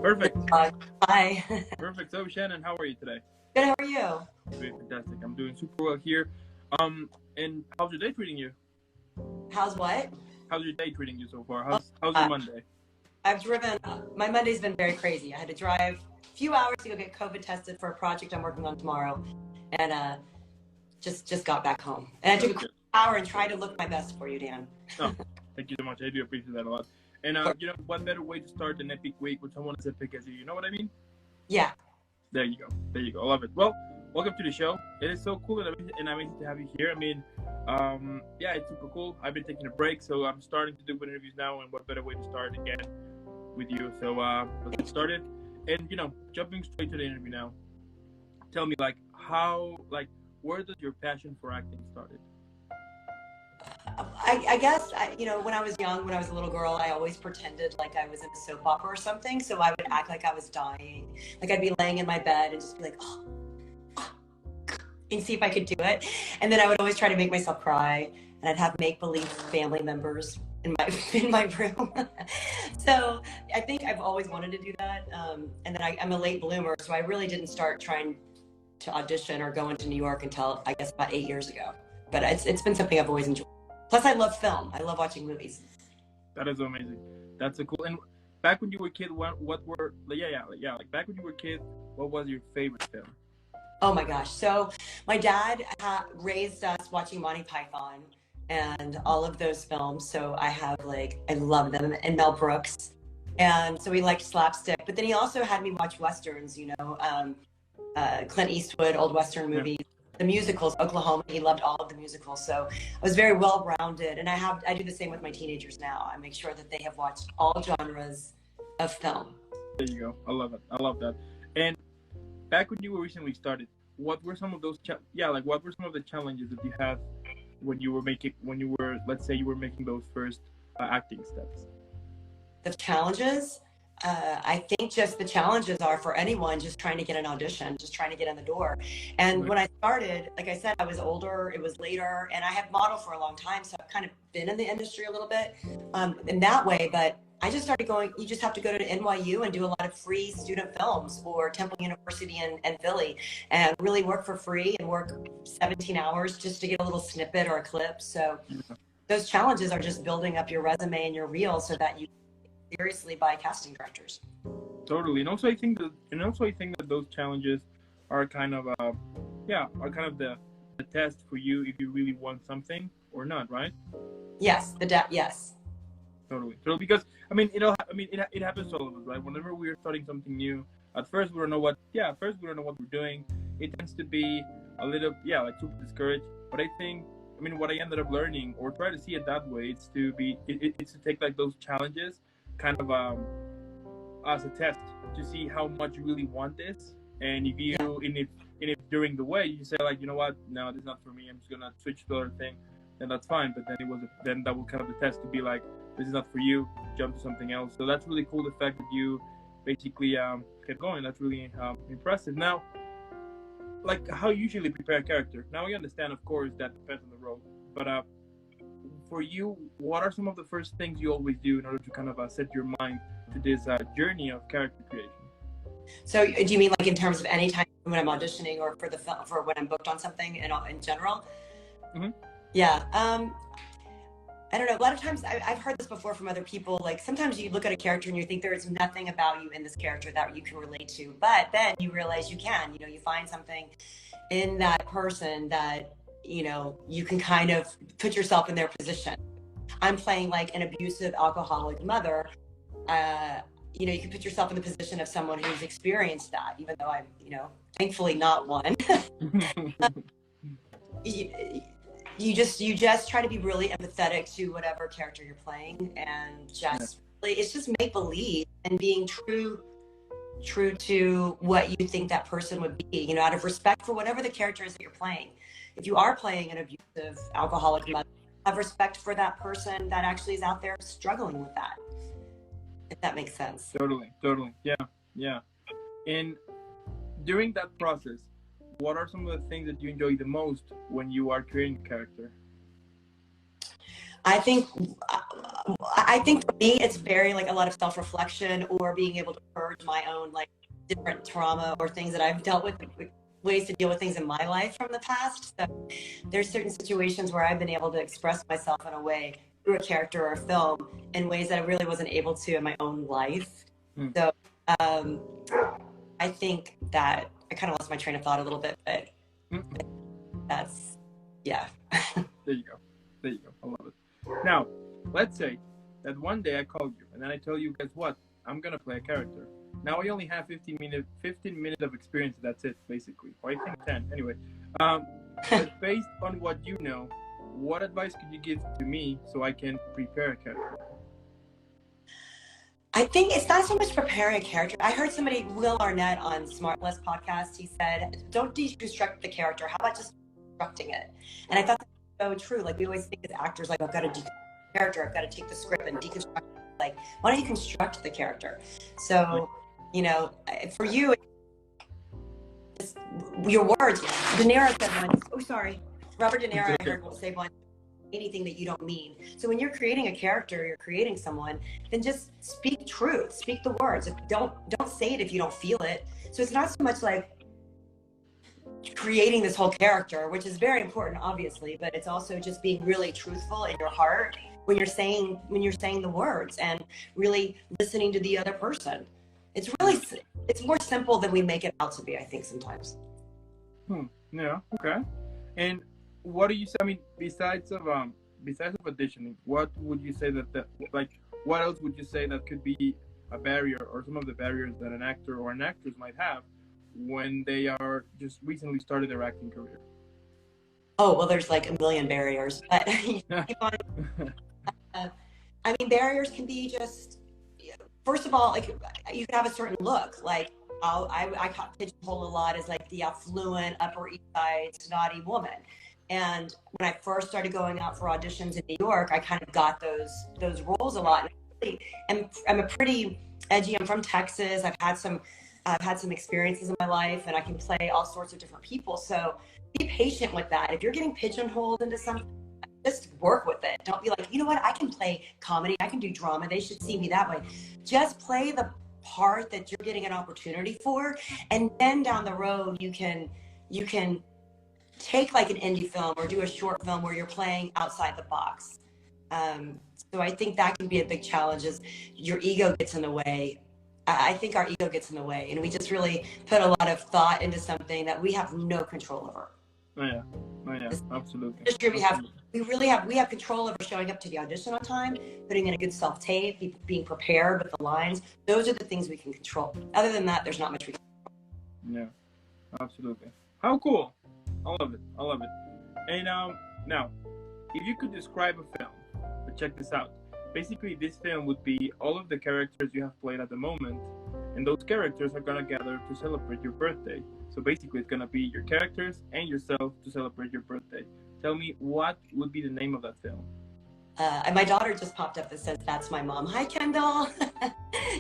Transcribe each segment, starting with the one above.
Perfect. Hi. Perfect. So, Shannon, how are you today? Good, how are you? Great, fantastic. I'm doing super well here. And how's your day treating you? How's what? How's your day treating you so far? Oh, How's your Monday? I've driven, my Monday's been very crazy. I had to drive a few hours to go get COVID tested for a project I'm working on tomorrow. And just got back home. And I took a quick hour and tried to look my best for you, Dan. Oh, thank you so much. I do appreciate that a lot. And, you know, what better way to start an epic week with someone as epic as you? You know what I mean? Yeah. There you go. There you go. I love it. Well, welcome to the show. It is so cool and amazing to have you here. I mean, yeah, it's super cool. I've been taking a break, so I'm starting to do interviews now, and what better way to start again with you? So let's get started. And, you know, jumping straight to the interview now. Tell me, where does your passion for acting started? I guess, you know, when I was young, when I was a little girl, I always pretended like I was in a soap opera or something. So I would act like I was dying. Like I'd be laying in my bed and just be like, oh, and see if I could do it. And then I would always try to make myself cry. And I'd have make-believe family members in my room. So I think I've always wanted to do that. And then I'm a late bloomer, so I really didn't start trying to audition or go into New York until I guess about 8 years ago. But it's been something I've always enjoyed. Plus, I love film. I love watching movies. That is amazing. That's so cool. And back when you were a kid, back when you were a kid, what was your favorite film? Oh my gosh. So my dad raised us watching Monty Python and all of those films. So I love them, and Mel Brooks. And so we liked slapstick. But then he also had me watch Westerns, you know, Clint Eastwood, old Western movies. Yeah. The musicals, Oklahoma, he loved all of the musicals. So I was very well-rounded. And I do the same with my teenagers now. I make sure that they have watched all genres of film. There you go. I love it. I love that. And back when you were recently started, what were some of those, what were some of the challenges that you had when you were let's say you were making those first acting steps? The challenges? I think just the challenges are for anyone just trying to get an audition, just trying to get in the door. And when I started, like I said, I was older, it was later, and I have modeled for a long time, so I've kind of been in the industry a little bit in that way. But I just started going, you just have to go to NYU and do a lot of free student films, or Temple University in Philly, and really work for free and work 17 hours just to get a little snippet or a clip. So those challenges are just building up your resume and your reel so that you seriously by casting directors. Totally. And also I think that those challenges are kind of the test for you if you really want something or not, right? Yes, yes. Totally. Because it happens to all of us, right? Whenever we're starting something new, at first we don't know what we're doing. It tends to be a little super discouraged. But I think what I ended up learning, or try to see it that way, it's to take like those challenges kind of as a test to see how much you really want this. And if during the way you say, like, you know what, no, this is not for me, I'm just gonna switch to other thing, then that's fine. But then that will kind of the test to be like, this is not for you, jump to something else. So that's really cool, the fact that you basically kept going. That's really impressive. Now, like, how you usually prepare a character. Now, I understand, of course, that depends on the role, but for you, what are some of the first things you always do in order to kind of set your mind to this journey of character creation? So do you mean like in terms of any time when I'm auditioning, or for the film, for when I'm booked on something in general? Mm-hmm. Yeah. I don't know. A lot of times I've heard this before from other people. Like, sometimes you look at a character and you think there is nothing about you in this character that you can relate to, but then you realize you can. You know, you find something in that person that, you know, you can kind of put yourself in their position. I'm playing like an abusive alcoholic mother. You know, you can put yourself in the position of someone who's experienced that, even though I'm, you know, thankfully not one. You just try to be really empathetic to whatever character you're playing, and just really, it's just make believe and being true to what you think that person would be, you know, out of respect for whatever the character is that you're playing. If you are playing an abusive alcoholic mother, have respect for that person that actually is out there struggling with that, if that makes sense. Totally. Yeah. And during that process, what are some of the things that you enjoy the most when you are creating a character? I think I think for me, it's very like a lot of self-reflection or being able to purge my own like different trauma or things that I've dealt with, ways to deal with things in my life from the past. So there's certain situations where I've been able to express myself in a way through a character or a film in ways that I really wasn't able to in my own life. So I think that I kind of lost my train of thought a little bit, but that's, yeah. There you go. There you go. I love it. Now, let's say that one day I call you and then I tell you, guess what? I'm going to play a character. Now I only have 15 minutes of experience. That's it, basically. Or I think 10. Anyway, but based on what you know, what advice could you give to me so I can prepare a character? I think it's not so much preparing a character. I heard somebody, Will Arnett on Smartless podcast, he said, don't deconstruct the character. How about just constructing it? And I thought that was so true. Like we always think as actors, like I've got to deconstruct the character. I've got to take the script and deconstruct it. Like, why don't you construct the character? So, you know, for you, it's your words. De Niro said once, oh, sorry. Robert De Niro, I heard say once, anything that you don't mean. So when you're creating a character, you're creating someone, then just speak truth, speak the words. Don't say it if you don't feel it. So it's not so much like creating this whole character, which is very important, obviously, but it's also just being really truthful in your heart when you're saying the words and really listening to the other person. It's more simple than we make it out to be, I think, sometimes. Yeah. Okay. And what do you say? I mean, besides of auditioning, what would you say what else would you say that could be a barrier or some of the barriers that an actor or an actress might have when they are just recently started their acting career? Oh, well, there's like a million barriers, but keep on. I mean, barriers can be just, first of all, like you can have a certain look. Like I caught pigeonholed a lot as like the affluent Upper East Side snotty woman. And when I first started going out for auditions in New York, I kind of got those roles a lot. And I'm a pretty edgy. I'm from Texas. I've had some experiences in my life, and I can play all sorts of different people. So be patient with that. If you're getting pigeonholed into something, just work with it. Don't be like, you know what? I can play comedy. I can do drama. They should see me that way. Just play the part that you're getting an opportunity for, and then down the road you can take like an indie film or do a short film where you're playing outside the box. So I think that can be a big challenge, is your ego gets in the way. I think our ego gets in the way, and we just really put a lot of thought into something that we have no control over. Oh yeah, absolutely. We have control over showing up to the audition on time, putting in a good self-tape, being prepared with the lines. Those are the things we can control. Other than that, there's not much we can control. Yeah, absolutely. How cool. I love it. And now, if you could describe a film, but check this out. Basically, this film would be all of the characters you have played at the moment, and those characters are going to gather to celebrate your birthday. So basically, it's going to be your characters and yourself to celebrate your birthday. Tell me, what would be the name of that film? And my daughter just popped up that says, "That's my mom." Hi, Kendall.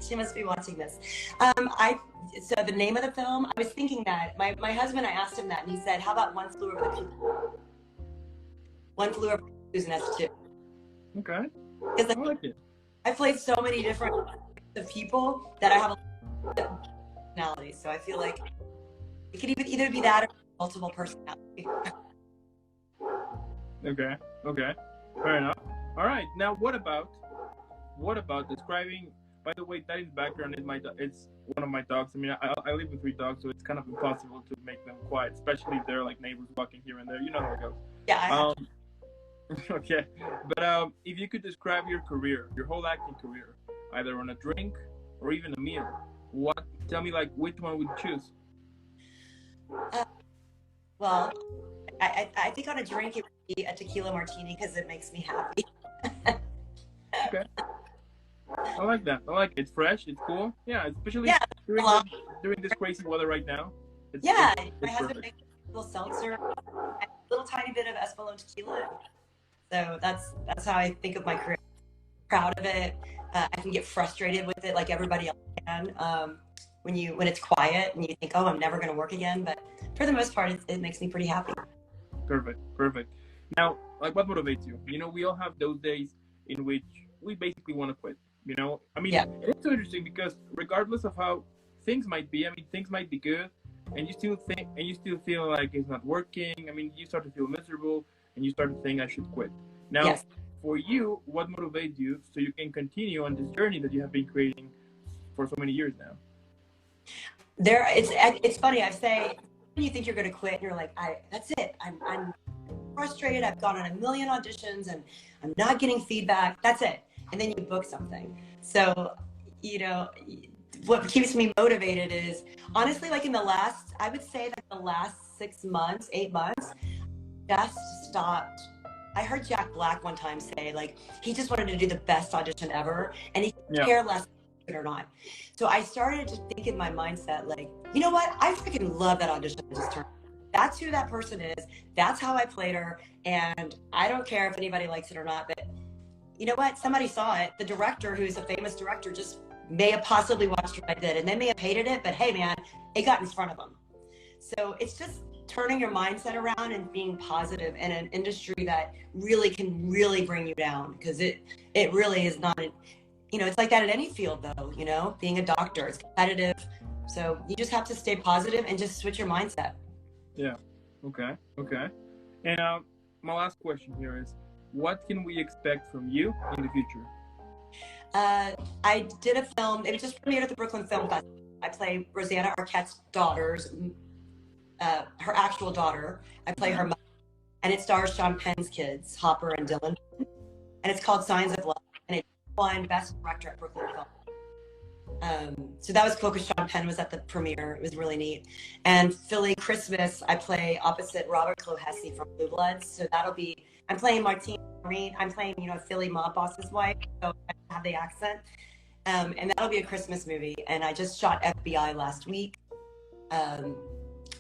She must be watching this. So the name of the film, I was thinking that. My husband, I asked him that, and he said, how about One Flew Over the Cuckoo? One Flew Over the Cuckoo's Nest too. Okay. Because I like it. I played so many different of people that I have a personality. So I feel like it could either be that or multiple personality. Okay. Fair enough. All right. Now, what about describing? By the way, that in the background is it's one of my dogs. I mean, I live with 3 dogs, so it's kind of impossible to make them quiet, especially if they're like neighbors walking here and there. You know how it goes. Yeah. Okay, but if you could describe your career, your whole acting career, either on a drink or even a meal, tell me, like, which one would you choose? Well, I think on a drink it would be a tequila martini because it makes me happy. Okay. I like that. It's fresh. It's cool. Yeah, especially during this crazy weather right now. My husband makes a little seltzer, a little tiny bit of Espolón tequila. So that's how I think of my career. Proud of it. I can get frustrated with it like everybody else can when it's quiet and you think, oh, I'm never going to work again. But for the most part, it makes me pretty happy. Perfect. Now, like, what motivates you? You know, we all have those days in which we basically want to quit. You know, I mean, Yeah. it's so interesting because regardless of how things might be, I mean, things might be good, and you still feel like it's not working. I mean, you start to feel miserable, and you start to think I should quit. Now, Yes. for you, what motivates you so you can continue on this journey that you have been creating for so many years now? It's funny. I say when you think you're going to quit, and you're like, that's it. I'm frustrated. I've gone on a million auditions, and I'm not getting feedback. That's it. And then you book something. So, you know, what keeps me motivated is honestly, like I would say that the last 6 months, 8 months, just stopped. I heard Jack Black one time say, like, he just wanted to do the best audition ever, and he could care less if it or not. So I started to think in my mindset, like, you know what? I freaking love that audition I just turned. That's who that person is. That's how I played her, and I don't care if anybody likes it or not. But you know what? Somebody saw it. The director, who's a famous director, just may have possibly watched what I did, and they may have hated it, but hey, man, it got in front of them. So it's just turning your mindset around and being positive in an industry that really can really bring you down, because it really is not, you know, it's like that in any field though, you know, being a doctor, it's competitive. So you just have to stay positive and just switch your mindset. Yeah. Okay. And my last question here is, what can we expect from you in the future? I did a film. It was just premiered at the Brooklyn Film Festival. I play Rosanna Arquette's daughter's, her actual daughter. I play her mother, and it stars Sean Penn's kids, Hopper and Dylan. And it's called Signs of Love, and it won Best Director at Brooklyn Film. So that was cool because Sean Penn was at the premiere. It was really neat. And Philly Christmas, I play opposite Robert Clohessy from Blue Bloods. So that'll be, I'm playing Martine Reed. I'm playing, you know, Philly mob boss's wife. So I have the accent. And that'll be a Christmas movie. And I just shot FBI last week,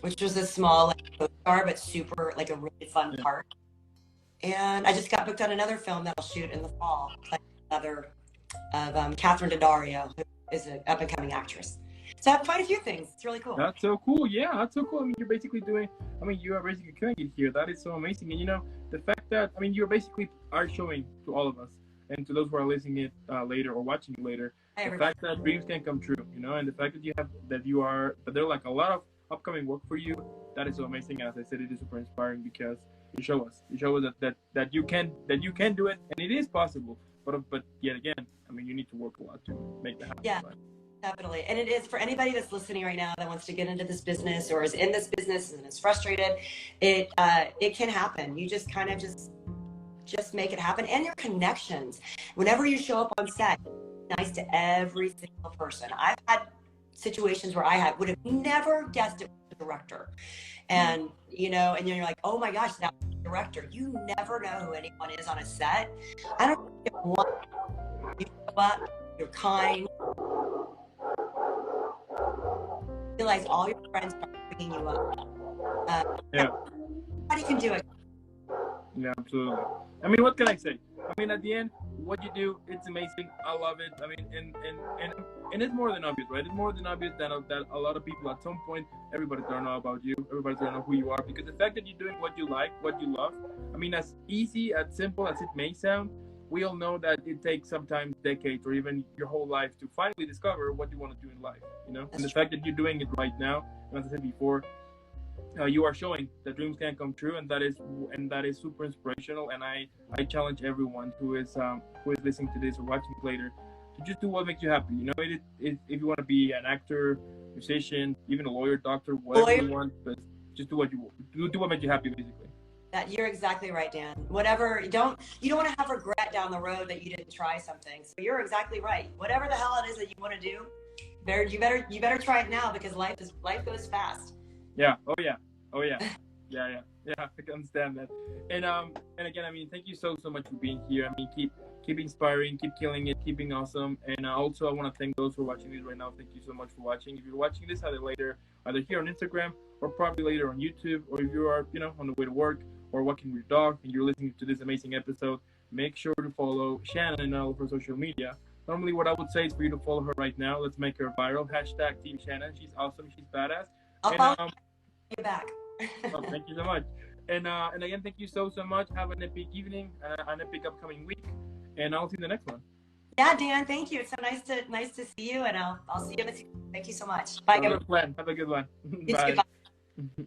which was a small like, star, but super, like a really fun part. And I just got booked on another film that I'll shoot in the fall, like another of Catherine Daddario, who is an up-and-coming actress. So I have quite a few things. It's really cool. That's so cool. Yeah, that's so cool. I mean, you are basically killing it here. That is so amazing. And you know, the fact that, I mean, you basically are showing to all of us and to those who are listening it later or watching it later, the fact that dreams can come true, you know, and the fact that that there are like a lot of upcoming work for you, that is so amazing. And as I said, it is super inspiring because you show us that you can do it, and it is possible. But yet again, I mean, you need to work a lot to make that happen. Yeah. Right? Definitely. And it is for anybody that's listening right now that wants to get into this business or is in this business and is frustrated, it can happen. You just kind of just make it happen. And your connections. Whenever you show up on set, nice to every single person. I've had situations where I would have never guessed it was the director. And you know, and you're like, oh my gosh, that was the director. You never know who anyone is on a set. I don't get one. You show up, you're kind. Realize all your friends are picking you up. Everybody can do it. Yeah, absolutely. I mean, what can I say? I mean, at the end, what you do, it's amazing. I love it. I mean, and it's more than obvious, right? It's more than obvious that a lot of people at some point, everybody's gonna know about you. Everybody's gonna know who you are, because the fact that you're doing what you like, what you love. I mean, as easy, as simple as it may sound, we all know that it takes sometimes decades or even your whole life to finally discover what you want to do in life, you know? And the fact that you're doing it right now, and as I said before, you are showing that dreams can come true, and that is super inspirational. And I challenge everyone who is listening to this or watching it later to just do what makes you happy. You know, if you want to be an actor, musician, even a lawyer, doctor, whatever you want, but just do what makes you happy, basically. That you're exactly right, Dan. Whatever, you don't want to have regret down the road that you didn't try something. So you're exactly right. Whatever the hell it is that you want to do, you better try it now, because life goes fast. Yeah. Oh yeah. Yeah. I can understand that. And again, I mean, thank you so much for being here. I mean, keep inspiring, keep killing it, keeping awesome. And also, I want to thank those who are watching this right now. Thank you so much for watching. If you're watching this either here on Instagram or probably later on YouTube, or if you are, you know, on the way to work or walking with your dog and you're listening to this amazing episode, make sure to follow Shannan and all of her social media. Normally, what I would say is for you to follow her right now. Let's make her viral. #Team Shannan. She's awesome. She's badass. I'll follow you back. Oh, thank you so much. And again, thank you so much. Have an epic evening, an epic upcoming week. And I'll see you in the next one. Yeah, Dan, thank you. It's so nice to see you, and I'll see you in the future. Thank you so much. Bye, everyone. Have a good one. You too, Bye. bye.